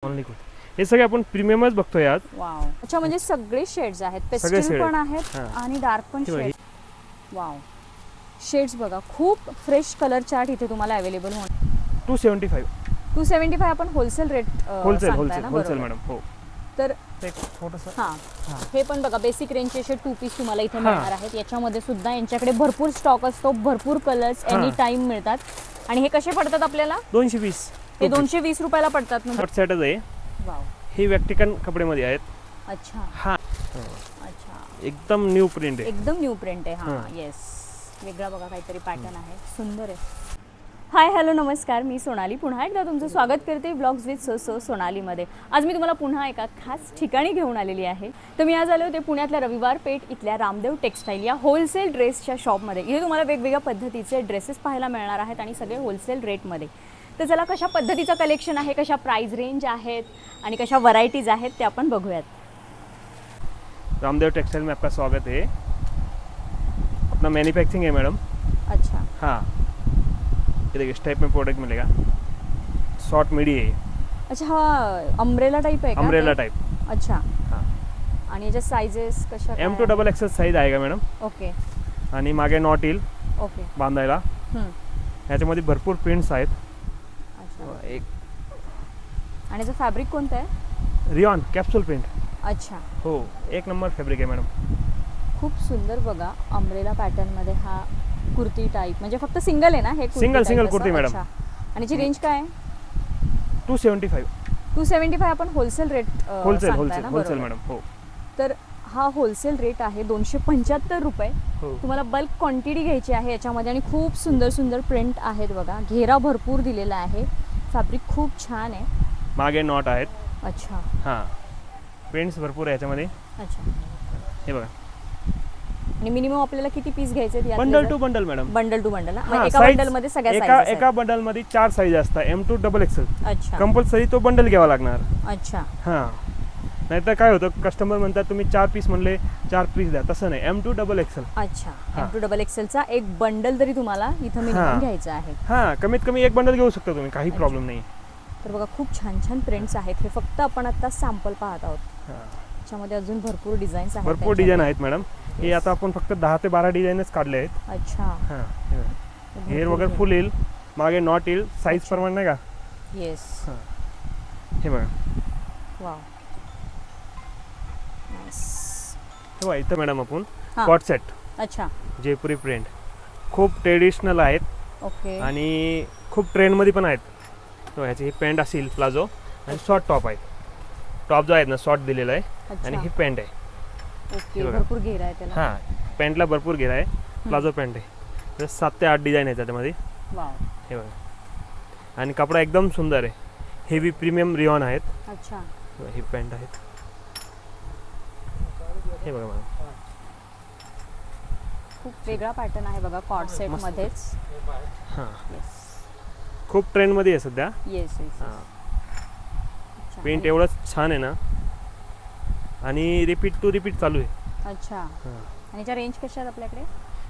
Only kurti हे सगळे आपण प्रीमियमच बघतोय आज. वाव. अच्छा, म्हणजे सगळे शेड्स आहेत, पेस्टल पण आहेत आणि डार्क पण शेड. वाव. शेड्स बघा, खूप फ्रेश कलर चार्ट इथे तुम्हाला अवेलेबल होणार. 275 आपण होलसेल रेट होलसेल मॅडम. हो. तर एक छोटंसं हां, हे पण बघा बेसिक रेंजचे असे 2 पीस तुम्हाला इथे मिळणार आहेत. याच्यामध्ये सुद्धा यांच्याकडे भरपूर स्टॉक असतो, भरपूर कलर्स एनी टाइम मिळतात. आणि हे कसे पडतात आपल्याला? 220. हे 220 रुपयाला पडतात ना. शॉर्ट सेटच आहे. वाव. हे व्यक्तिगत कपड्यामध्ये आहेत. अच्छा. हां. अच्छा, एकदम न्यू प्रिंट आहे. एकदम न्यू प्रिंट आहे. हां, येस. वेगळा बघा काहीतरी पॅटर्न आहे, सुंदर आहे. हाय, हॅलो, नमस्कार. मी सोनाली पुन्हा एकदा तुमचं स्वागत करते ब्लॉग्स विथ सोनालीमध्ये. आज मी तुम्हाला पुन्हा एका खास ठिकाणी घेऊन आलेली आहे. तर मी आज आले होते पुण्यातल्या रविवार पेठ इथल्या रामदेव टेक्सटाईल या होलसेल ड्रेसच्या शॉपमध्ये. इथे तुम्हाला वेगवेगळ्या पद्धतीचे ड्रेसेस पाहायला मिळणार आहेत आणि सगळे होलसेल रेटमध्ये. तर चला कशा पद्धतीचं कलेक्शन आहे, कशा प्राइस रेंज आहेत आणि कशा व्हरायटीज आहेत ते आपण बघूयात. रामदेव टेक्सटाइल में आपका स्वागत है. अपना मैन्युफैक्चरिंग है मैडम. अच्छा. हाँ, ये देखिए इस टाइप में प्रोडक्ट मिलेगा. शॉर्ट मिडी है. अच्छा, हा अम्ब्रेला टाइप आहे का? Umbrella type. अच्छा. हाँ. आणि याच्या साइजेस कशा? M to XXL साइज आएगा मॅडम. ओके. आणि मागे नॉट येईल ओके बांधायला. ह्याच्यामध्ये भरपूर प्रिंट्स आहेत. अच्छा. एक आणि याचं फॅब्रिक कोणतं आहे? Rayon capsule print. अच्छा. हो, एक नंबर फॅब्रिक आहे मॅडम. खूप सुंदर बघा, अम्ब्रेला पॅटर्न मध्ये हा कुर्ती टाइप, म्हणजे फक्त सिंगल आहे ना हे? Single kurti madam. आणि जी रेंज काय आहे? 275 आपण होलसेल रेट होलसेल मॅडम. हो. तर हा होलसेल रेट आहे 275 रुपये. हो. तुम्हाला बल्क क्वांटिटी घ्यायची आहे याच्यामध्ये. आणि खूप सुंदर प्रिंट आहेत बघा, घेरा भरपूर दिलेला आहे, फॅब्रिक खूप छान आहे, मागे नॉट आहेत. अच्छा. हां, प्रिंट्स भरपूर आहे याच्यामध्ये. अच्छा. हे बघा. आणि मिनिमम आपल्याला किती पीस घ्यायचे आहेत? Bundle to bundle madam. Bundle to bundle. एका बंडल मध्ये सगळ्या साइजेस आहेत. एका बंडल मध्ये 4 साइज असतात, M to XXL. अच्छा. कंपल्सरी तो बंडल घ्यावा लागणार. अच्छा. हां, नाहीतर काय होतं, कस्टमर म्हणतात तुम्ही 4 पीस म्हणले 4 पीस द्या, तसं नाही. M to XXL. अच्छा. M to XXL चा एक बंडल तरी तुम्हाला इथं मिनिमम घ्यायचा आहे. हां, कमीत कमी एक बंडल घेऊ शकता तुम्ही, काही प्रॉब्लेम नाही. तर बघा, खूप छान प्रिंट्स आहेत. हे फक्त आपण आता सॅम्पल पाहत आहोत. त्याच्यामध्ये अजून भरपूर डिझाईन्स आहेत. भरपूर डिझाईन आहेत मॅडम. हे आता आपण फक्त 10 ते 12 डिझाईनच काढले आहेत. अच्छा. हां, हेअर वगैरे फुल येईल, मागे नॉट येईल, साईज प्रमाणे नाही का? येस. हे बघा. Wow, nice. हे बघा, इथं मॅडम आपण कॉट सेट. अच्छा. जयपुरी प्रिंट खूप ट्रेडिशनल आहेत. ओके. आणि खूप ट्रेंडमध्ये पण आहेत. तो ह्याची ही पॅन्ट असेल प्लाझो आणि शॉर्ट टॉप आहे. टॉप जो आहे ना शॉर्ट दिलेला आहे आणि ही पॅन्ट आहे. ओके. भरपूर घेरा आहे त्याला. हां, पॅन्टला भरपूर घेरा आहे. प्लाझो पॅन्ट आहे. 7 ते 8 डिझाईन आहे त्याच्यामध्ये. वाव. हे बघा. आणि कपडा एकदम सुंदर आहे. हेवी प्रीमियम रियॉन आहेत. अच्छा. ही पॅन्ट आहेत. हे बघा मॅडम, खूप वेगळा पॅटर्न आहे बघा, कॉट सेट मध्येच. हां, खूप ट्रेंडमध्ये आहे सध्या. येस. हां, प्रिंट एवढंच छान आहे ना, आणि रिपीट टू रिपीट चालू आहे. अच्छा. आणि याच्या रेंज कशा आहेत आपल्याकडे?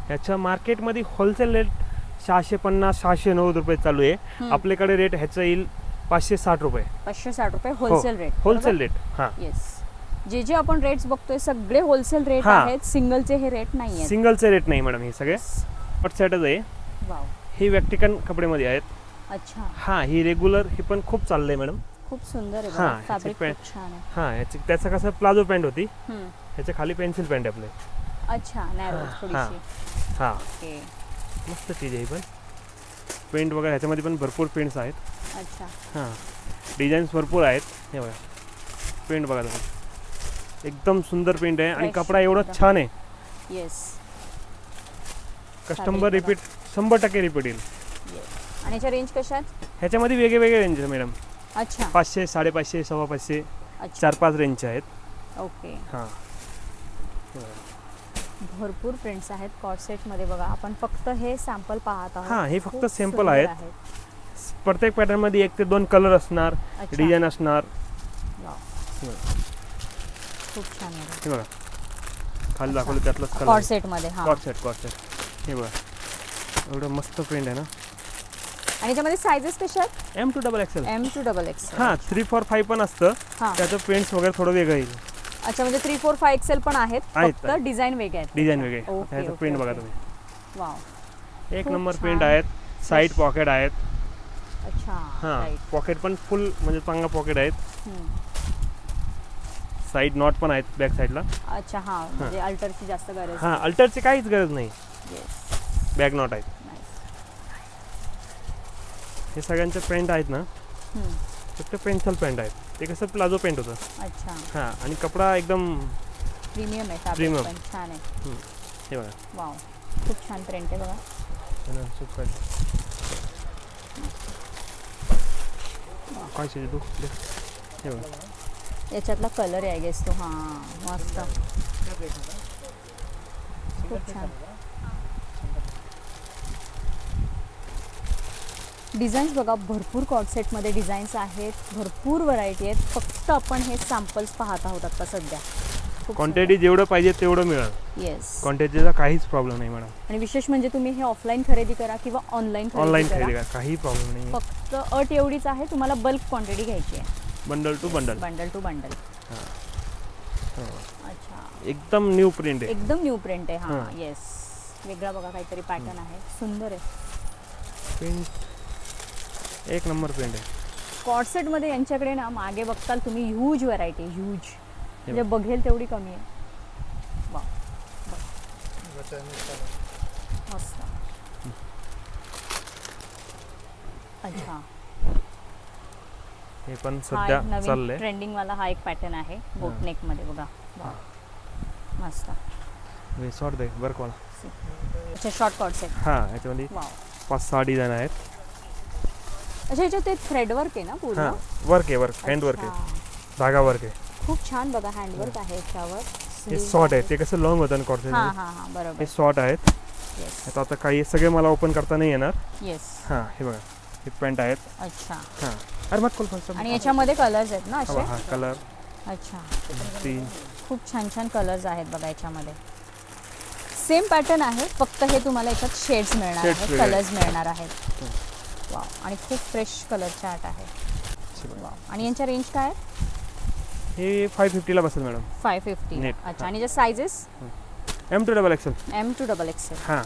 ह्याच्या मार्केटमध्ये होलसेल रेट 650-690 रुपये चालू आहे. आपल्याकडे रेट ह्याचा येईल 560 रुपये. 560 रुपये होलसेल रेट. Wholesale rate. हां, येस. जे आपण रेट्स बघतोय सगळे होलसेल रेट आहेत, सिंगलचे हे रेट नाही आहेत. सिंगलचे रेट नाही मॅडम, हे सगळे कट सेटच आहे. वाव. ही व्यक्तिगत कपड्यामध्ये आहेत. अच्छा. हां, ही रेग्युलर, ही पण खूप चाललंय मॅडम. खूप सुंदर आहे. हां, फॅब्रिक खूप छान आहे. हां, ह्याची त्याचं कसं प्लाझो पॅन्ट होती, ह्याच्या खाली पेन्सिल पॅन्ट आहे आपले. अच्छा. नॅरो थोडीशी. हां, ओके. मस्त चीज आहे. पण प्रिंट वगैरे ह्याच्यामध्ये पण भरपूर प्रिंट्स आहेत. अच्छा. हां, डिझाईन्स भरपूर आहेत. हे बघा, प्रिंट बघा तुम्ही, एकदम सुंदर प्रिंट आहे. आणि कपडा एवढा छान आहे. येस. कस्टमर रिपीट 100% रिपीट येईल. आणि याच्या रेंज कशा आहेत? ह्याच्यामध्ये वेगळे रेंज आहे मॅडम. अच्छा. 500, 550, 550, अच्छा. 4-5 रेंजचे आहेत. ओके. हां, भरपूर प्रिंट्स आहेत कॉट सेट मध्ये बघा. आपण फक्त हे सॅम्पल पाहत आहोत. हां, हे फक्त सॅम्पल आहेत. प्रत्येक पॅटर्न मध्ये 1 ते 2 कलर असणार, डिझाईन असणार. खूप छान आहे. हे बघा, खाली दाखवलं त्यातलंच कलर कॉट सेट मध्ये. हां, कॉट सेट. हे बघा, एवढं मस्त प्रिंट आहे ना. आणि याच्यामध्ये सायझेस कशा आहेत? M2 XXL. M2 हां 3, 4, 5 पण असतं. हां. त्याचं प्रिंट्स वगैरे थोडं वेगळं येईल. अच्छा, म्हणजे 3, 4, 5 XL पण आहेत, फक्त आहेत. डिझाईन वेगळे आहेत. डिझाईन वेगळे. ओके, ह्याचं ओके, प्रिंट बघा ओके. तुम्ही. वाव. एक खूप नंबर छान. प्रिंट आहेत. साईड पॉकेट आहेत. अच्छा. हां राईट. पॉकेट पण फुल म्हणजे चांगला पॉकेट आहेत. हम्म. साईड नॉट पण आहेत बॅक साईडला. अच्छा, हां, म्हणजे अल्टरची जास्त गरज हां अल्टरची काहीच गरज नाही. येस. बॅक नॉट आहेत. नाईस. हे सगळ्यांचे पेंट आहेत ना, फक्त पेन्सिल पेंट आहेत. ते कसं प्लाझो पेंट होतं. अच्छा. हां आणि कपडा एकदम प्रीमियम आहे, फॅब्रिक प्रीमियम. पण छान आहे. हे बघा. वाव, खूप छान प्रिंट आहे बघा. सुपर काय तू हे बघा. याच्यातला कलर आहे गेस तो. हां मस्त, खूप छान. डिझाईन्स बघा, भरपूर कॉर्डसेटमध्ये डिझाईन्स आहेत, भरपूर व्हरायटी आहेत. फक्त आपण हे सॅम्पल्स पाहत आहोत आता सध्या. क्वांटिटी जेवढं पाहिजे तेवढं मिळेल. येस. क्वांटिटीचा काहीच प्रॉब्लेम नाही मॅडम. आणि विशेष म्हणजे तुम्ही हे ऑफलाईन खरेदी करा किंवा ऑनलाईन ऑनलाईन खरेदी खरेदी करा, करा, काही प्रॉब्लेम नाही. फक्त अट एवढीच आहे, तुम्हाला बल्क क्वांटिटी घ्यायची आहे. Bundle to bundle. Bundle to bundle. हां अच्छा, एकदम न्यू प्रिंट आहे. एकदम न्यू प्रिंट आहे. हां हां. येस. वेगळा बघा काहीतरी पॅटर्न आहे, सुंदर आहे. प्रिंट एक नंबर प्रिंट आहे. कॉर्डसेटमध्ये यांच्याकडे ना मागे बघताल तुम्ही ह्यूज व्हरायटी, ह्यूज म्हणजे बघेल तेवढी कमी आहे. वा, मस्त. अच्छा, हे पण हा सध्या एक नवीन चाललंय. ट्रेंडिंग वाला हा एक पॅटर्न आहे, बोटनेक मध्ये बघा. वा, मस्त. हे शॉर्ट दे वर्क वाला. अच्छा, शॉर्ट कॉर्डसेट. हां याच्यामध्ये वाव. 5-6 डिझाईन आहेत. अच्छा, याच्यात ते थ्रेड वर्क आहे ना पूर्ण? हां वर्क आहे, वर्क हँड वर्क आहे, अच्छा. धागा वर्क आहे. खूप छान बघा, हँडवर्क आहे याच्यावर. हे शॉर्ट आहे, ते कसं लॉंग होतं ना कॉर्सेट. हां हां हां, बरोबर. हे शॉर्ट आहेत. येस आता काही सगळे मला ओपन करता नाही येणार. येस. हां हे बघा, हे पॅन्ट आहेत. अच्छा. हां अरे मत खोल. आणि याच्यामध्ये कलर्स आहेत ना असे? हां कलर. अच्छा, 3 खूप छान छान कलर्स आहेत बघा याच्यामध्ये. सेम पॅटर्न आहे, फक्त हे तुम्हाला याच्यात शेड्स मिळणार Shades आहेत, वेगळे. कलर्स मिळणार आहेत. वाव, आणि खूप फ्रेश कलर चार्ट आहे. वाव. आणि यांच्या रेंज काय आहे? हे 550ला बसेल मॅडम. 550. Net. अच्छा, आणि जे sizes? M2 XXL. M2 XL. हां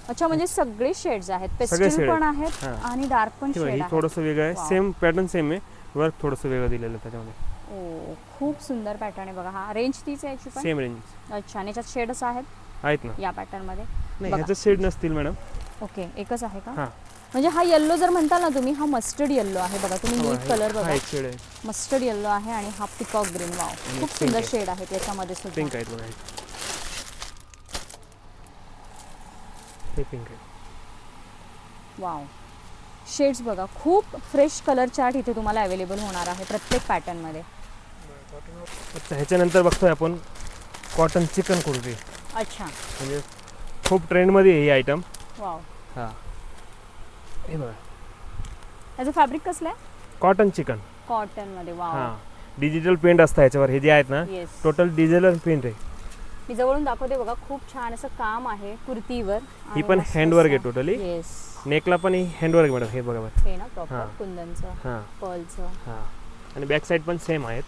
अच्छा, म्हणजे सगळे शेड्स आहेत, सगळे पेस्टल shade पण आहेत. आहेत हां. आणि डार्क पण हे बघा, शेड हे आहेत. थोडंसं वेगळं आहे. Wow. सेम पॅटर्न सेम आहे, वर्क थोडंसं वेगळं दिलेलं आहे त्याच्यामध्ये. ओ, खूप सुंदर पॅटर्न आहे बघा. हा रेंज तीच आहे याची पण? सेम रेंज अच्छा, आणि याच्यात शेड्स आहेत ना. या पॅटर्न मध्ये? नाही बघा. ह्याचं शेड नसतील मॅडम. ओके, एकच आहे का? हां म्हणजे हा येल्लो जर म्हणताल ना तुम्ही, हा मस्टर्ड येल्लो आहे बघा. तुम्ही नीट कलर हा बघा, एक शेड आहे. मस्टर्ड येल्लो आहे आणि हा पिकॉक ग्रीन. वाव, खूप pink सुंदर आहे. शेड आहेत याच्यामध्ये सुद्धा. पिंक आहेत बघा, हे पिंक आहे. वाव, शेड्स बघा, खूप फ्रेश कलर चार्ट इथे तुम्हाला अवेलेबल होणार आहे प्रत्येक पॅटर्न मध्ये. अच्छा ह्याच्यानंतर बघतोय आपण कॉटन चिकन कुर्ती. अच्छा. म्हणजे खूप ट्रेंडमध्ये आहे ही आयटम. वाव. हां हे बघा, याचं फॅब्रिक कसलं आहे? Cotton chicken. कॉटन मध्ये. वाव. हां डिजिटल पेंट असतं ह्याच्यावर. हे जे आहेत ना येस. टोटल डिजिटल पेंट आहे. मी जवळून दाखवते बघा, खूप छान असं काम आहे कुर्तीवर. ही पण हँडवर्क आहे टोटली. येस. नेकला पण ही हँडवर्क मॅडम. हे बघा बघा. हे ना प्रॉपर हां. कुंदनचं, हां पर्लचं. हां आणि बॅक साईड पण सेम आहेत.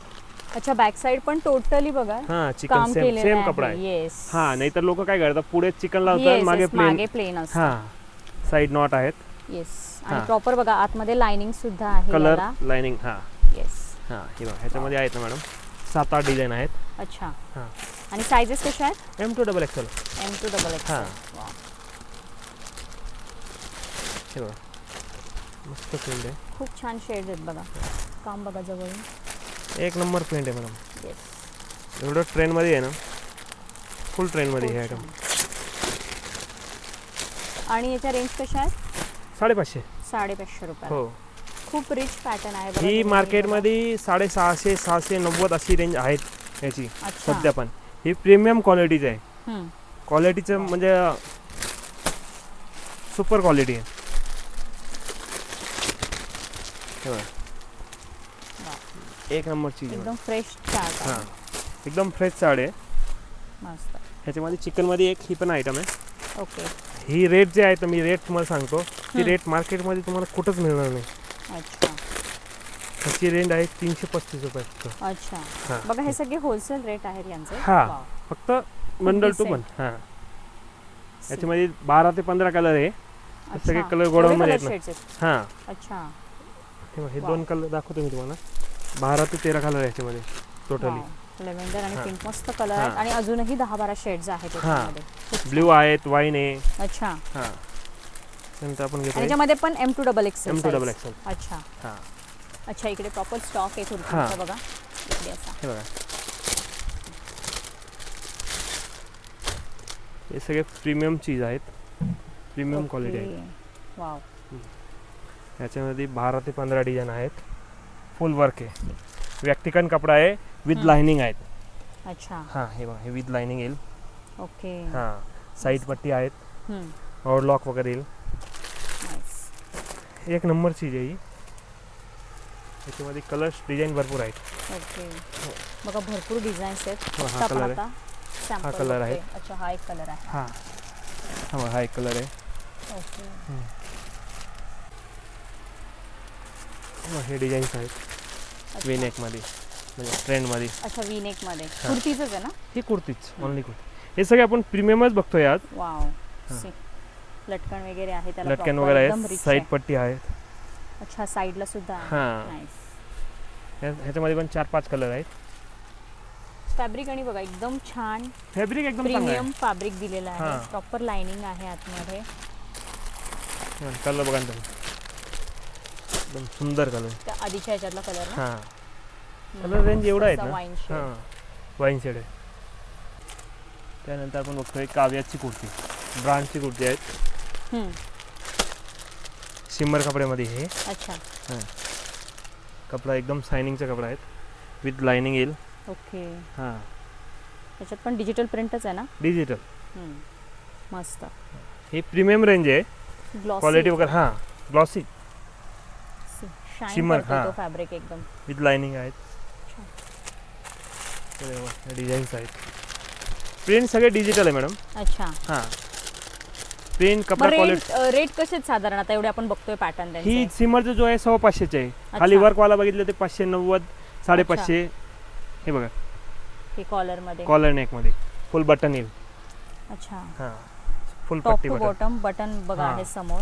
अच्छा, बॅक साइड पण टोटली बघा हां चिकन काम सेम केलेलं सेम आहे. कपडा आहे. येस. हां नाहीतर लोक काय करतात, पुढे चिकन लावतात, Yes, मागे yes, मागे प्लेन. प्लेन असतं. हां साईड नॉट आहेत. येस. आणि हां. प्रॉपर बघा आतमध्ये लाइनिंग सुद्धा आहे कलर याला. लाइनिंग. हां येस. हां हे बघा, ह्याच्यामध्ये आहेत ना मॅडम 7-8 डिझाईन आहेत. अच्छा. हां आणि साइजेस कशा आहेत? M2 XXL. M2 XL. हां. वाव. हे बघा मस्त प्रिंट आहे. खूप छान शेड्स आहेत बघा, काम बघा जवळून. एक नंबर प्रिंट आहे मॅडम. येस. एवढं ट्रेंडमध्ये आहे ना, फुल ट्रेंडमध्ये हे आयटम. आणि याच्या रेंज कशा आहेत? 550. 550 रुपये. हो. खूप रिच पॅटर्न आहे बघा. ही तुम्ही मार्केटमध्ये 650, 690 अशी रेंज आहेत याची अच्छा. सध्या. पण ही प्रीमियम क्वालिटीचं आहे. हम्म. क्वालिटीचं म्हणजे सुपर क्वालिटी आहे. हे बघा. एक नंबर चीज आहे. एकदम फ्रेश चार्ट हां आहे. एकदम फ्रेश साडी आहे. मस्त. ह्याच्यामध्ये चिकनमध्ये एक ही पण आयटम आहे. ओके. ही रेट जे आहे तर मी रेट तुम्हाला सांगतो. ती रेट मार्केटमध्ये तुम्हाला कुठंच मिळणार नाही. अच्छा ह्याची रेंज आहे 335 रुपये फक्त. अच्छा हा. बघा हे सगळे होलसेल रेट आहेत यांचे. हा. वाव. फक्त बंडल टू decent. बंड. हां याच्यामध्ये 12 ते 15 कलर आहे. हे सगळे अच्छा. कलर गोडाऊनमध्ये एवढे आहेत color ना. shades आहेत. हां अच्छा हे वाव. 2 कलर दाखवतो मी तुम्हाला. 12 ते 13 कलर आहे याच्यामध्ये टोटली. लेव्हेंडर आणि हा. पिंक मस्त कलर हा. आहेत आणि अजूनही 10-12 शेड्स आहेत हा. याच्यामध्ये. ब्ल्यू आहेत, वाईन आहे. अच्छा हां नंतर आपण आणि घेतो याच्यामध्ये पण M2XXL M2XXL. size. अच्छा हां अच्छा इकडे प्रॉपर स्टॉक आहे हा. कुर्तीचा बघा इकडे असा. हे बघा हे सगळे प्रीमियम चीज आहेत. प्रीमियम क्वालिटी आहे. ओके. वाव याच्यामध्ये 12 ते 15 डिझाईन आहेत. फुल वर्क आहे. व्यक्तिगत कपडा आहे विथ लाइनिंग आहेत. अच्छा हां हे बघा हे विथ लाइनिंग येईल. ओके हां साईड पट्टी आहेत. हम्म. और लॉक वगैरे येईल. नाईस. एक नंबर चीज आहे ही. याच्यामध्ये कलर्स डिझाईन भरपूर आहेत. ओके बघा भरपूर डिझाईन्स आहेत. हा फक्त आपण कलर आहे. आता sample कलर आहे. बघतोय. अच्छा हा एक कलर आहे. हां हा बघा, हा एक कलर आहे. ओके हे डिझाईन्स आहेत अच्छा. वी नेकमध्ये म्हणजे ट्रेंडमध्ये. अच्छा वी नेक मध्ये हा. कुर्तीचंच आहे ना. ही कुर्तीच ओनली कुर्ती. हे सगळे आपण प्रीमियमच बघतोय आज. वाव हा. सी. लटकन वगैरे आहे त्याला लटकन proper वगैरे एकदम आहेत. rich साईड आहे. पट्टी आहेत. अच्छा साईडला सुद्धा आहे. हां. नाईस. ह्याच्यामध्ये पण 4-5 कलर आहेत. फॅब्रिक आणि बघा एकदम छान फॅब्रिक एकदम चांगलं प्रीमियम फॅब्रिक दिलेलं आहे. हा. प्रॉपर लाइनिंग आहे आतमध्ये. आहे. कलर बघा ना तुम्ही. एकदम सुंदर कलर. त्या आधीच्या ह्याच्यातला कलर ना. हां कलर रेंज एवढा आहेत ना. Wine shade. हां वाईन शेड आहे. त्यानंतर आपण बघतोय काव्याची कुर्ती. ब्रांडची कुर्ती आहेत. शिम्मर कपड्यामध्ये हे. अच्छा हां कपडा एकदम शायनिंगचा कपडा आहे विथ लाइनिंग येईल. ओके हां त्याच्यात पण डिजिटल प्रिंटच आहे ना. डिजिटल. मस्त हे प्रीमियम रेंज आहे. ग्लॉसी क्वालिटी वगैरे हां ग्लॉसी शाईन shimmer, करतो हा. तो फॅब्रिक एकदम. विथ लाइनिंग आहेत. अच्छा. डिझाईन्स आहेत. प्रिंट सगळे डिजिटल आहे मॅडम. अच्छा हां प्रिंट कपडा क्वालिटी. रेट कसे आहेत साधारण आता एवढे आपण बघतोय पॅटर्न ही त्यांचे. सिमरचं जो आहे 550 आहे. खाली अच्छा. वर्कवाला बघितलं ते 590 550. हे बघा हे कॉलर मध्ये. कॉलर नेकमध्ये फुल बटन येईल. अच्छा हां फुल टॉप पट्टी टू बटन. बॉटम बटन बघा हा. आहे समोर.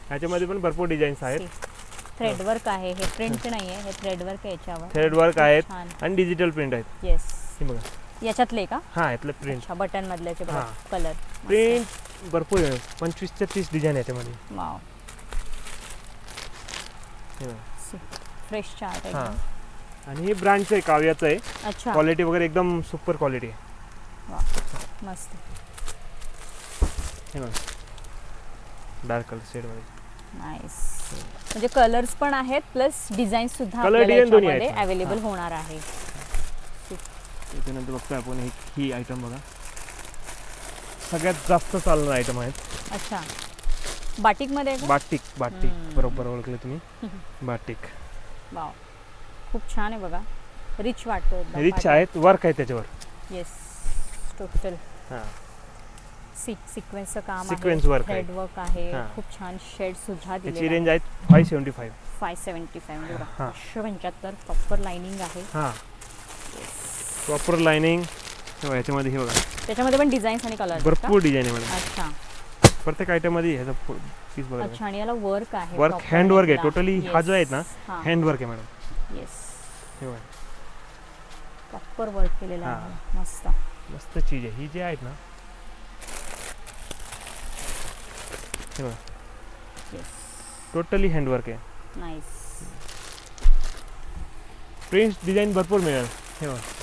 ह्याच्यामध्ये पण भरपूर डिझाईन्स आहेत. थ्रेड वर्क आहे हे प्रिंट नाहीये हे थ्रेड वर्क आहे याच्यावर. थ्रेड वर्क आहेत छान. आणि डिजिटल प्रिंट आहेत. येस हे बघा याच्यातले का. हां यातलं प्रिंट. अच्छा बटन मधल्याचे बघा हा. कलर. प्रिंट भरपूर आहे. 25 ते 30 डिझाईन आहे त्यामध्ये. वाव हे बघा. फ्रेश चार्ट हां एकदम. आणि हे ब्रँडचं आहे काव्याचं आहे. अच्छा क्वालिटी वगैरे एकदम सुपर क्वालिटी आहे. मस्त. हे बघा डार्क कलर शेडमध्ये. नाईस म्हणजे कलर्स पण आहेत प्लस डिझाईन सुद्धा Color आपल्याला design दोन्ही याच्यामध्ये आहेत. अवेलेबल हा. होणार आहे. त्याच्यानंतर बघतोय आपण ही आयटम बघा सगळ्यात जास्त चालणारा आयटम आहेत. अच्छा बाटिक मध्ये आहे का? बाटिक बाटिक हम्म. बरोबर ओळखले तुम्ही. बाटिक वाव खूप छान आहे बघा. रिच वाटतो एकदम. रिच आहेत. वर्क आहे त्याच्यावर. येस टोटल हां सिक्वेन्सचं काम Sequence आहे. work आहे. थ्रेड वर्क आहे. हा. खूप छान शेड सुद्धा त्याची दिलेले रेंज आहे 575. 575 बघा. हा. 575 प्रॉपर लाइनिंग आहे. हां प्रॉपर लाइनिंग. याच्यामध्ये हे बघा त्याच्यामध्ये पण डिझाईन्स आणि कलर भरपूर डिझाईन आहे मॅडम. अच्छा प्रत्येक आयटममध्ये ह्याचा पीस बघा. अच्छा आणि याला वर्क आहे. वर्क proper हँड वर्क आहे एकदा. टोटली. हा Yes. जो आहे ना हा. हँड वर्क आहे मॅडम. येस हे बघा प्रॉपर वर्क केलेलं हा. आहे. मस्त मस्त चीज आहे ही जी आहेत ना. हे बघा येस टोटली हँडवर्क आहे. नाईस. प्रिंट डिझाईन भरपूर मिळेल. हे बघा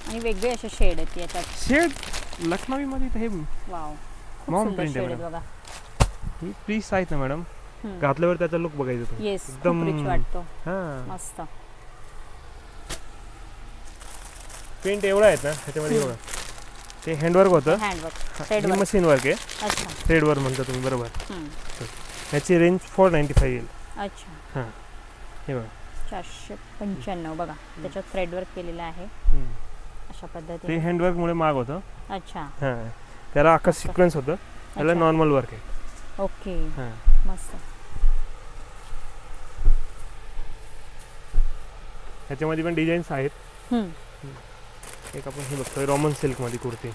आणि वेगळे असे शेड आहेत याच्यात. शेड लखनवीमध्ये तर हे वाव खूप Mom सुंदर print आहे शेड आहेत मॅडम. बघा. ही पीस आहेत ना मॅडम हम्म. घातल्यावर त्याचा लुक बघायचा तुम्ही. येस एकदम खूप रिच वाटतो. हां मस्त. प्रिंट एवढा आहेत ना ह्याच्यामध्ये बघा ते हँडवर्क होतं. हँडवर्क हा, थ्रेड ही वर्क. मशीन वर्क आहे. अच्छा थ्रेडवर म्हणता तुम्ही बरोबर. हम्म. ह्याची रेंज 495 येईल. अच्छा हां हे बघा 495 बघा त्याच्यात थ्रेड वर्क केलेलं आहे हम्म. अशा ते पद्धतीने. हँडवर्कमुळे महाग होतं. अच्छा हां त्याला अख्खा सिक्वेन्स होतं. त्याला अच्छा. नॉर्मल वर्क आहे. ओके हां मस्त. ह्याच्यामध्ये पण डिझाईन्स आहेत. हम्म. एक आपण हे बघतोय रोमन सिल्क मध्ये कुर्ती.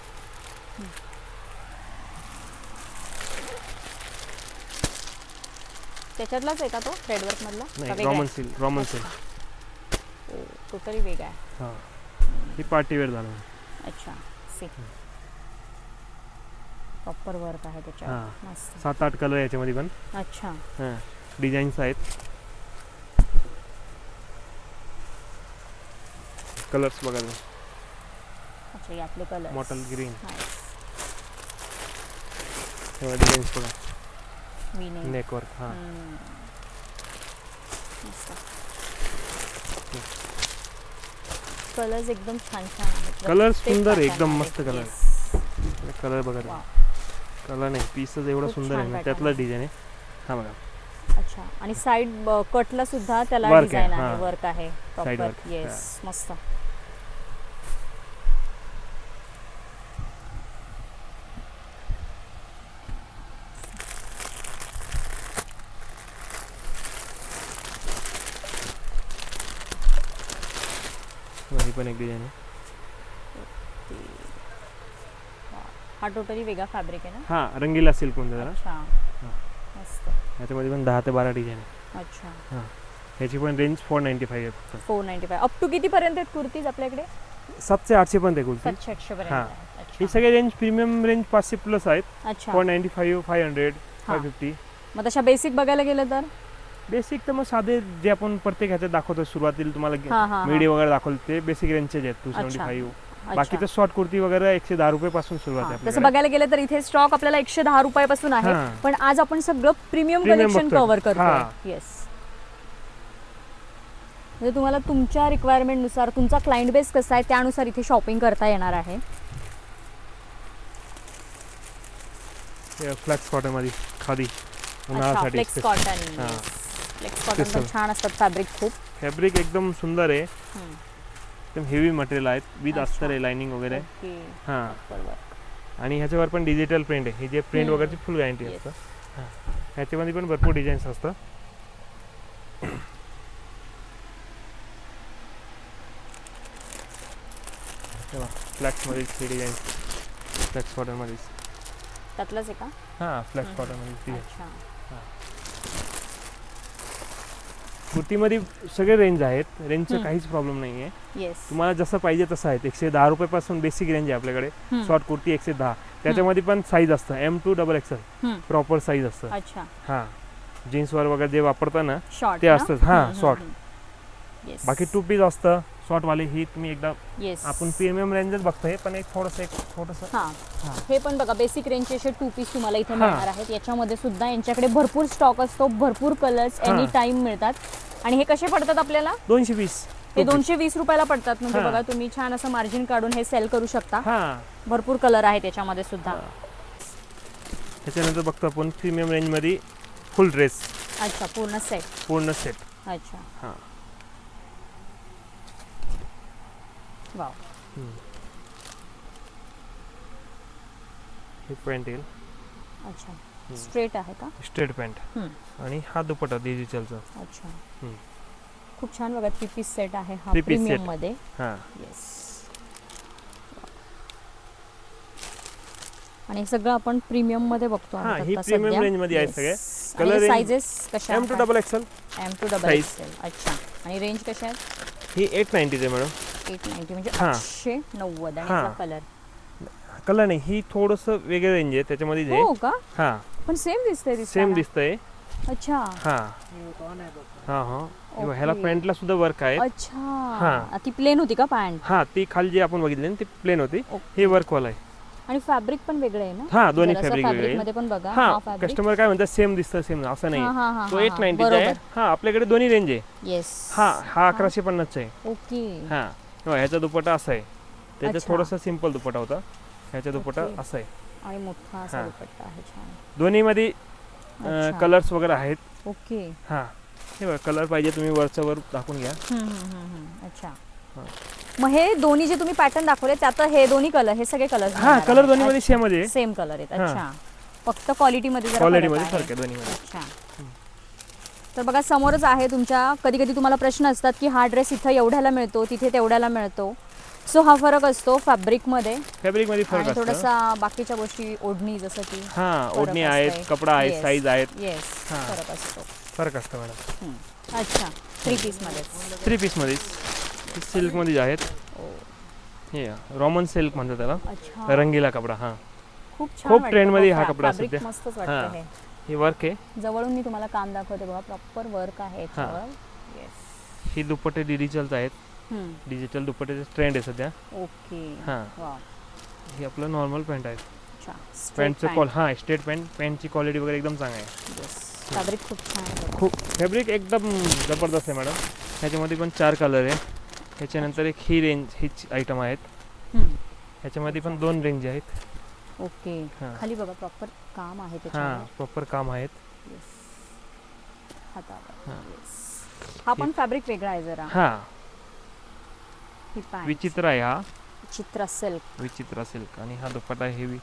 त्याच्यातलाच आहे का तो थ्रेडवर्क मधला? नाही, Roman silk. Roman silk totally वेगळा आहे. हा, ही पार्टी वेअर झालं. अच्छा, सी प्रॉपर वर्क आहे त्याच्यावर. हा, मस्त. 7-8 कलर याच्यामध्ये पण. अच्छा. हा, डिझाईन्स आहेत. कलर्स बघा तुम्ही. अच्छा, हे आपले colour. Mottle green. Nice. Designs बघा. वीने. Neck work. हा, मस्त. कलर्स एकदम छान छान आहेत. कलर प्रत्येक सुंदर आहे, pattern एकदम मध्ये. मस्त कलर. Yes. कलर बघा Wow. तुम्ही. कलर नाही, पीसच एवढं खूप सुंदर छान आहे ना, pattern त्यातलं आहे. डिझाईन आहे. हा बघा. अच्छा, आणि साइड कटला सुद्धा त्याला Work आहे, डिझाइन आहे, हा. वर्क आहे Side प्रॉपर. work, येस, मस्त. ही पण एक डिझाईन आहे. हा टोटली वेगळा फॅब्रिक आहे ना? हा, रंगीला सिल्क म्हणते जरा. अच्छा, मस्त. याच्यामध्ये पण 10 ते 12 डिझाईन आहे. अच्छा, हा, ह्याची पण रेंज 495 आहे फक्त. 495. अप टू किती पर्यंत आहेत कुर्तीज आपल्याकडे? 700 800 पण आहे कुर्ती. 700 पर्यंत हा. आहे. अच्छा. ही सगळे रेंज प्रीमियम रेंज 500 प्लस आहेत. अच्छा, 495, 500, हा. 550. मग तशा बेसिक बघायला गेलं तर बेसिक तर मग साधे जे आपण प्रत्येक ह्याच्यात दाखवतो सुरुवातीला हा, तुम्हाला हा, मीडी वगैरे दाखवले ते बेसिक रेंजचे आहेत. 275. बाकी तर शॉर्ट कुर्ती वगैरे 110 रुपये पासून सुरुवात आहे तसं आपल्याकडे. बघायला गेलं तर इथे स्टॉक आपल्याला 110 रुपयापासून आहे. हा. पण आज आपण सगळं प्रीमियम Premium कलेक्शन बघतोय. कव्हर करतोय. हा. येस, म्हणजे तुम्हाला तुमच्या रिक्वायरमेंट नुसार, तुमचा क्लायंट बेस कसा आहे त्यानुसार इथे शॉपिंग करता येणार आहे. फ्लॅक्स कॉटन मध्ये खादी अच्छा, उन्हाळ्यासाठी फ्लेक्स कॉटन. हा. फ्लेक्स कॉटन पण Special. छान असतात फॅब्रिक खूप. फॅब्रिक एकदम सुंदर आहे. हम्म. एकदम हेवी मटेरियल आहेत विथ अच्छा. अस्तर आहे, लाइनिंग वगैरे. ओके. हा, बरोबर. आणि ह्याच्यावर पण डिजिटल प्रिंट आहे. हे जे प्रिंट वगैरेची फुल गॅरंटी Yes. असतं. हा, ह्याच्यामध्ये पण भरपूर डिझाईन्स असतं. फ्लॅक्स मध्ये हे डिझाईन, फ्लॅक्स कॉटन मध्ये. त्यातलंच आहे का? हा, फ्लॅक्स कॉटन मध्ये. अच्छा, कुर्तीमध्ये सगळे रेंज आहेत. रेंजचं काहीच प्रॉब्लेम नाही आहे. येस. तुम्हाला जसं पाहिजे तसं आहे. 110 रुपयापासून बेसिक रेंज आहे आपल्याकडे. हम्म. शॉर्ट कुर्ती 110. त्याच्यामध्ये पण साईज असतं M2 XXL हम्म. प्रॉपर साईज असतं. अच्छा, हा, जीन्सवर वगैरे जे वापरता ना शॉर्ट ते असतं. हा, शॉर्ट. येस. बाकी 2 पीस असतं शॉर्ट वाले. ही तुम्ही एकदा येस. आपण प्रीमियम रेंजच बघतोय, पण एक थोडंसं हा, हा. हे पण बघा बेसिक रेंजचे असे 2 पीस तुम्हाला इथे हा. मिळणार आहेत. याच्यामध्ये सुद्धा यांच्याकडे भरपूर स्टॉक असतो, भरपूर कलर्स हा. एनी टाइम मिळतात. आणि हे कसे पडतात आपल्याला? 220. हे 220 रुपयाला पडतात. म्हणजे हा. बघा तुम्ही छान असं मार्जिन काढून हे सेल करू शकता. हा, भरपूर कलर आहेत याच्यामध्ये सुद्धा. त्याच्यानंतर बघतो आपण प्रीमियम रेंज मध्ये फुल ड्रेस. अच्छा, पूर्ण सेट. पूर्ण सेट. अच्छा, हा, वाव. हे पॅन्ट येईल. अच्छा, स्ट्रेट आहे का? Straight pant. हम्म. आणि हा दुपट्टा डिजिटलचा. अच्छा, हम्म. खूप छान बघा 3 पीस सेट आहे हा 3 piece प्रीमियम set. मध्ये. हा, येस. आणि हे सगळं आपण प्रीमियम मध्ये बघतो हा, आहोत ही आता premium सध्या. range मध्ये आहेत Yes. सगळे. आणि Color range साइजेस कशा M2 XXL. M2 size. XXL. अच्छा, आणि रेंज कशा आहेत? ही 890 आहे मॅडम. 890 म्हणजे हा. 890. आणि हा. याचा कलर कलर नाही, ही थोडंसं वेगळं रेंज आहे त्याच्यामध्ये जे. हो का? हा, पण सेम दिसतंय सेम दिसतंय. अच्छा. हा, हा, हा. Okay. ह्याला पॅन्टला सुद्धा वर्क आहे. अच्छा, हा. ती प्लेन होती का पॅन्ट? हा, ती खाली जी आपण बघितली ना ती प्लेन होती. Okay. हे वर्क वाला आहे. आणि फॅब्रिक पण वेगळं आहे ना? हा, दोन्ही जरासं फॅब्रिक fabric वेगळे. मध्ये पण बघा. हा, fabric. कस्टमर काय म्हणतात सेम दिसतं, सेम असं नाही. हा, हा, हा, तो हा, 890 आहे. बरोबर. हा, आपल्याकडे दोन्ही रेंज आहे. येस. हा, हा 1150 आहे. ओके. हा, ह्याचा दुपट्टा असा आहे. त्याचा अच्छा. थोडासा सिंपल दुपट्टा होता. ह्याचा दुपट्टा Okay. असा आहे. आणि मोठा असा हा. दुपट्टा आहे. छान. दोन्ही मध्ये अच्छा. कलर्स वगैरे आहेत. ओके. हा, हे बघा कलर पाहिजे तुम्ही वरचा वर दाखवून घ्या. अच्छा. हा. मग हे दोन्ही जे तुम्ही पॅटर्न दाखवले त्यात हे दोन्ही कलर, हे सगळे कलर? हा, कलर दोन्ही मध्ये सेम आहे. सेम कलर आहेत. हा. अच्छा, फक्त क्वालिटीमध्ये जरा क्वालिटीमध्ये फरक फरक आहे दोन्हीमध्ये. अच्छा. तर बघा समोरच आहे तुमच्या. कधी कधी तुम्हाला प्रश्न असतात की हा ड्रेस इथं एवढ्याला मिळतो तिथे तेवढ्याला मिळतो. सो हा फरक असतो फॅब्रिकमध्ये फॅब्रिकमध्ये फरक आणि असतो. थोडासा बाकीच्या गोष्टी ओढणी जसं की हां, फरक ओढणी असते. आहेत, कपडा आहे, Yes, साईज आहेत, yes, हां. फरक असतो. फरक असतो मॅडम. अच्छा 3 पीसमध्ये. 3 पीसमध्ये सिल्कमध्ये जे आहेत हे रोमन सिल्क म्हणतात त्याला. अच्छा रंगीला कपडा. हां, खूप छान खूप वाटतं ट्रेंडमध्ये हा बघा. कपडा Fabric सध्या. मस्तच हां. वाटतं हे. हे वर्क आहे. जवळून मी तुम्हाला काम दाखवते बघा. प्रॉपर वर्क आहे याच्यावर. येस. ही दुपट्टे डिजिटलचे आहेत. डिजिटल दुपट्ट्याचे ट्रेंड आहे सध्या. ओके. हां. वाव. हे आपलं नॉर्मल पॅन्ट आहे. अच्छा. पॅन्टचं हां स्ट्रेट पॅन्टची क्वालिटी वगैरे एकदम चांगली आहे. फॅब्रिक खूप छान आहे. खूप फॅब्रिक एकदम जबरदस्त आहे मॅडम. ह्याच्यामध्ये पण 4 कलर आहे. ह्याच्यानंतर एक हीच आयटम आहेत. ह्याच्यामध्ये पण 2 रेंज आहेत. ओके. हां. खाली बघा प्रॉपर काम आहे हां, त्याच्यावर. प्रॉपर काम आहेत. हातावर. हां. हा पण फॅब्रिक वेगळा आहे जरा. हां, ही पॅन्ट विचित्र आहे हा. चित्रा सिल्क. विचित्र सिल्क आणि हा दुपट्टा हेवी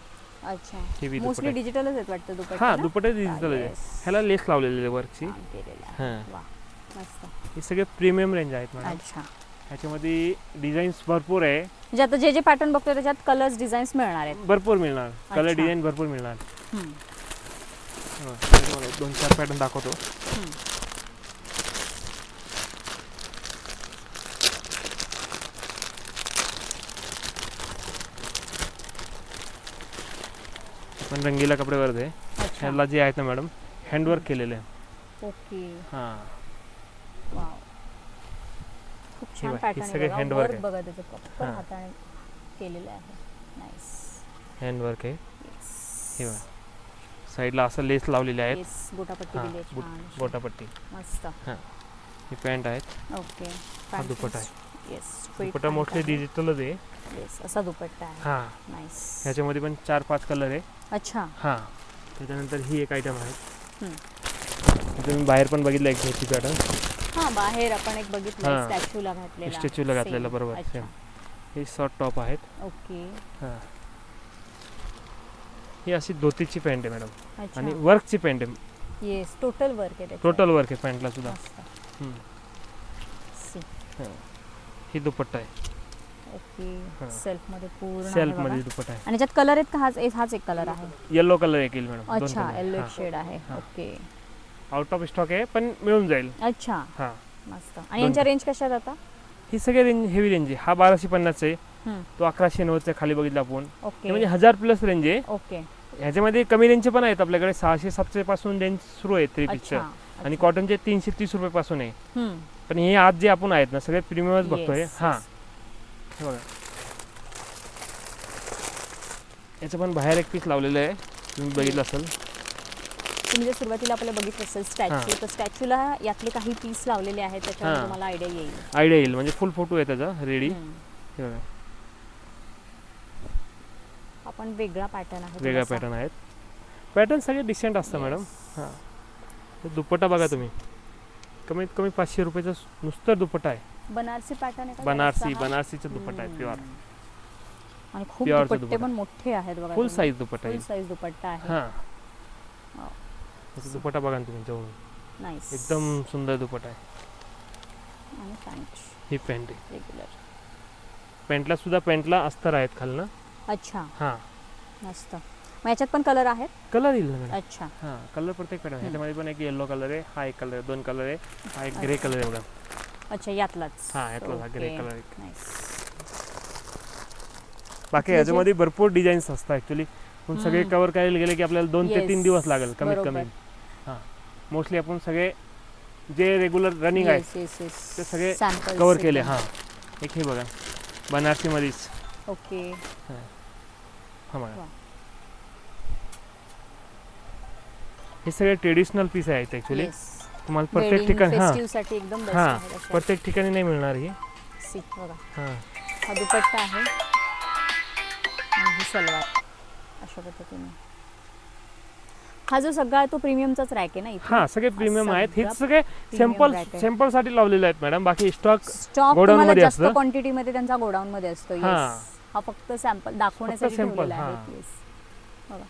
अच्छा. हेवी मोस्टली दुपट्टा. डिजिटलच आहेत वाटतं दुपट्टा. हां, ना? दुपट्टे डिजिटल आहे. Yes. ह्याला लेस लावलेली आहे वर्कची. काम केलेलं आहे. हां, वा मस्त. हे सगळे प्रीमियम रेंज आहेत मॅडम. अच्छा. ह्याच्यामध्ये डिझाईन्स भरपूर आहे. म्हणजे आता जे जे पॅटर्न बघतोय त्याच्यात कलर्स डिझाईन्स मिळणार आहेत. भरपूर मिळणार. कलर अच्छा. डिझाईन भरपूर मिळणार. हम्म. 2-4 पॅटर्न दाखवतो. पण रंगीला कपड्यावर आहे. अच्छा. ह्याला जे आहेत ना मॅडम हँडवर्क केलेलं आहे. ओके. हां, वाव. खूप छान बघा, हे पॅटर्न सगळे आहे. handwork वर्क आहे. बघा त्याचं प्रॉपर हां. हाताने केलेलं आहे. नाईस. हँडवर्क आहे. हे बघा साईडला असं लेस लावलेले आहेत. येस. गोटापट्टी हां, दिली आहे छान अशी. गोटापट्टी. मस्त. हां, ही पॅन्ट आहेत. ओके. हा दुपट्टा आहे. येस. दुपट्टा मोस्टली डिजिटलच आहे. येस. असा दुपट्टा आहे. हां, नाईस. ह्याच्यामध्ये पण 4-5 कलर आहे. अच्छा. हां, त्याच्यानंतर ही एक आयटम आहे. हम्म. तुम्ही बाहेर पण बघितलं एक धोती पॅटर्न. हां बाहेर आपण एक बघितलं हां. स्टॅच्यूला घातलेला. स्टॅच्यूला घातलेला Same. बरोबर अच्छा. सेम. हे शॉर्ट टॉप आहेत. ओके. हां, ही अशी धोतीची पॅन्ट आहे मॅडम अच्छा. आणि वर्कची पॅन्ट आहे. येस. टोटल वर्क आहे त्याच्यात. टोटल वर्क आहे पॅन्टला सुद्धा. मस्त. हम्म. See. हां, ही दुपट्टा आहे. ओके. हां. सेल्फ मध्ये पूर्ण आहे सेल्फ बघा. मध्ये दुपट्टा आहे. आणि त्याच्यात कलर आहेत का? हाच एक कलर आहे. येलो कलर एक येईल मॅडम. अच्छा. येलो शेड आहे. हां. ओके. आउट ऑफ स्टॉक आहे पण मिळून जाईल. अच्छा. हां, मस्त. आणि यांच्या रेंज कशा आहेत आता? ही सगळे रेंज हेवी रेंज आहे. हा 1250 आहे. हम्म. तो 1190 खाली बघितला आपण. ओके. हे म्हणजे 1000 प्लस रेंज आहे. ओके. ह्याच्यामध्ये कमी रेंजचे पण आहेत आपल्याकडे. 600-700 पासून रेंज सुरू आहे 3 पीसचं. अच्छा. आणि कॉटनचे 330 रुपये पासून आहे. हम्म. पण हे आज जे आपण आहेत ना सगळे प्रीमियमच बघतोय. Yes, हां, yes. हे बघा याचं पण बाहेर एक पीस लावलेलं आहे. तुम्ही बघितलं असेल. तुम्ही जे सुरुवातीला आपल्याला बघितलं असेल स्टॅच्यू, तर स्टॅच्यूला यातले काही पीस लावलेले आहेत त्याच्यावर हां. तुम्हाला आयडिया येईल. आयडिया येईल म्हणजे फुल फोटो आहे त्याचा रेडी. हम्म. हे बघा हा पण वेगळा पॅटर्न आहे. वेगळ्या थोडासा. पॅटर्न आहेत. पॅटर्न सगळे डिसेंट असतं मॅडम. हां, तर दुपट्टा बघा तुम्ही. कमीत कमी 500 रुपयाचा नुसतं दुपट्टा आहे. बनारसी पॅटर्न आहे का? बनारसीचा दुपट्टा आहे प्युअर. आणि खूप Pure चा दुपट्टे दुपट्टा. पण मोठे आहेत बघा. फुल साईज दुपट्टा फुल आहे. साईज दुपट्टा आहे. हां, Wow. त्याचा दुपट्टा बघा ना तुम्ही जवळून. नाईस. एकदम सुंदर दुपट्टा आहे. आणि पॅन्ट ही पॅन्ट आहे. रेग्युलर. पॅन्टला सुद्धा पॅन्टला अस्तर आहेत खालनं. अच्छा. हां, मस्त. मग याच्यात पण कलर आहेत? कलर येईल ना मॅडम. अच्छा. हां, कलर प्रत्येक पॅटर्न. ह्याच्यामध्ये पण एक येलो कलर आहे. हा एक कलर आहे. 2 कलर आहे. हा एक ग्रे कलर आहे बघा. अच्छा यातलाच. हां, यातला हा ग्रे Okay. कलर एक. नाईस. बाकी जे- ह्याच्यामध्ये भरपूर डिझाईन्स असतात ॲक्च्युली. पण सगळे कव्हर करायला गेले की आपल्याला 2 ते 3 Yes, दिवस लागेल कमीत बरोबर. कमी. हां, मोस्टली आपण सगळे जे रेग्युलर रनिंग आहेत Yes, yes, yes. ते सगळे Samples कव्हर केले. एकदम. हां, एक हे बघा बनारसीमध्येच. ओके. हां बघा वा. हे सगळे ट्रेडिशनल पीस आहेत ॲक्च्युली. Yes. तुम्हाला प्रत्येक Wedding, ठिकाणी हां festive साठी एकदम बेस्ट हां आहे अशा. प्रत्येक ठिकाणी नाही मिळणार ही. See, बघा हां, हा दुपट्टा आहे आणि ही सलवार अशा पद्धतीने. हा जो सगळा आहे तो प्रीमियमचाच रॅक आहे ना इथे? हां सगळे प्रीमियम आहेत. हे सगळा सगळे सॅम्पल rack आहे. सॅम्पलसाठी लावलेले आहेत मॅडम. बाकी स्टॉक स्टॉक गोडाऊन तुम्हाला मध्ये जास्त असतं. क्वांटिटी मध्ये त्यांचा गोडाऊन मध्ये असतो. हां. Yes. हा फक्त सॅम्पल दाखवण्यासाठी sample, ठेवलेला आहे. हां. Yes. बघा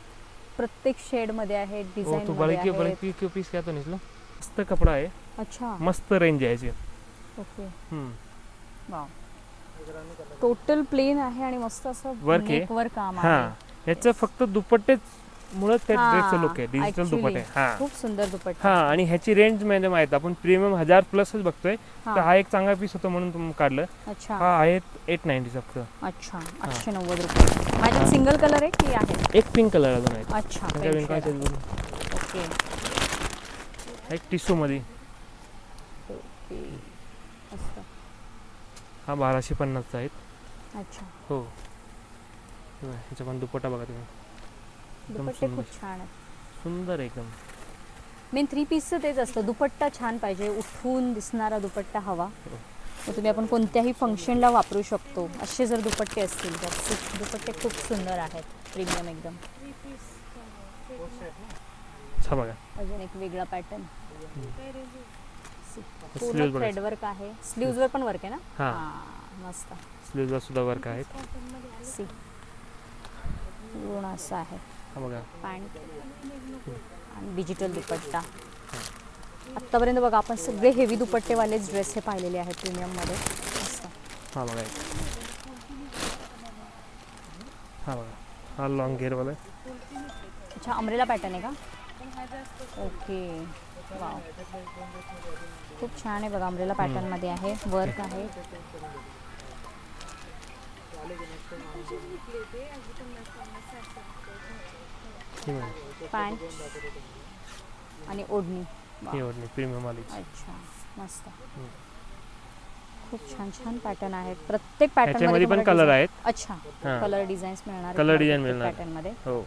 प्रत्येक शेड मध्ये आहे, वो डिझाइन तो मध्ये बड़े आहे. क्यों पीस क्या तो निकलो मस्त कपड़ा है, अच्छा, मस्त रेंज आहे याची. ओके. वाव, टोटल प्लेन आहे आणि मस्त असं वर्क आहे. नेकवर काम हा आहे. याचं फक्त दुपट्टेच मुळे त्या हा, ड्रेसचं लुक आहे, डिजिटल actually, दुपट्टे. हा खूप सुंदर दुपट्टा. हा आणि ह्याची रेंज म्हणजे माहित आपण प्रीमियम 1000 प्लसच बघतोय, हा. तर हा एक चांगला पीस होतो म्हणून तुम्ही काढलं. अच्छा, हा आहे 890 फक्त. अच्छा, 890 रुपये. माझ्यात सिंगल कलर आहे की आहे? एक पिंक कलर अजून आहे. अच्छा, त्याच्या pink विंकाचे shade आहे. ओके, एक टिश्यू मध्ये. ओके, मस्त. हा 1250 चा आहे. अच्छा, हो ह्याचा पण दुपट्टा बघा तुम्ही, एकदम दुपट्टे सुंदर. खूप छान आहेत. सुंदर एकदम. मेन 3 पीसचं तेच असतं, दुपट्टा छान पाहिजे, उठून दिसणारा दुपट्टा हवा. मग तुम्ही आपण कोणत्याही फंक्शनला वापरू शकतो असे जर दुपट्टे असतील तर. दुपट्टे खूप सुंदर आहेत, प्रीमियम एकदम. हा बघा अजून एक वेगळा पॅटर्न, पूर्ण Sleeves बघा. थ्रेड वर्क आहे. स्लीव्ज वर पण वर्क आहे ना? हा. मस्त. स्लीव्ज वर सुद्धा वर्क आहेत. सी पूर्ण असं आहे हा बघा पॅन्ट आणि डिजिटल दुपट्टा. आत्तापर्यंत बघा आपण सगळे हेवी दुपट्टेवालेच ड्रेस हे पाहिलेले आहेत प्रीमियममध्ये. मस्त. हा बघा हा बघा हा लॉंग घेर वाला. अच्छा, अमरेला पॅटर्न आहे का? ओके, वाव, खूप छान आहे बघा. अमरेला पॅटर्न मध्ये आहे, वर्क आहे. पॅन्ट आणि ओढणी. वाव. ही ओढणी प्रीमियम वाली. अच्छा, मस्त. खूप छान छान पॅटर्न आहेत. प्रत्येक पॅटर्न ह्याच्यामध्ये पण कलर आहेत. अच्छा, हा. कलर डिझाईन्स मिळणार, कलर डिझाईन मिळणार पॅटर्न मध्ये. हो.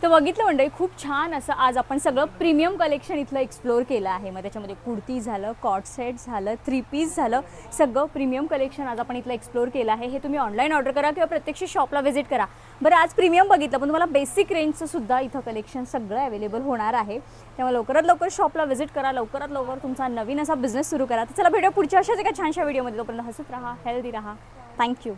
तर बघितलं मंडळी, खूप छान असं आज आपण सगळं प्रीमियम कलेक्शन इथलं एक्सप्लोअर केलं आहे. मग त्याच्यामध्ये कुर्ती झालं, कॉट सेट झालं, 3 पीस झालं, सगळं प्रीमियम कलेक्शन आज आपण इथलं एक्सप्लोअर केलं आहे. हे तुम्ही ऑनलाईन ऑर्डर करा किंवा प्रत्यक्ष शॉपला व्हिजिट करा. बरं, आज प्रीमियम बघितलं, पण तुम्हाला बेसिक रेंजचं सुद्धा इथं कलेक्शन सगळं अवेलेबल होणार आहे. त्यामुळे लवकरात लवकर शॉपला व्हिजिट करा, लवकरात लवकर तुमचा नवीन असा बिझनेस सुरू करा. तर चला भेटूया पुढच्या अशाच एका छानशा व्हिडिओमध्ये. तोपर्यंत हसत राहा, हेल्दी राहा. थँक्यू.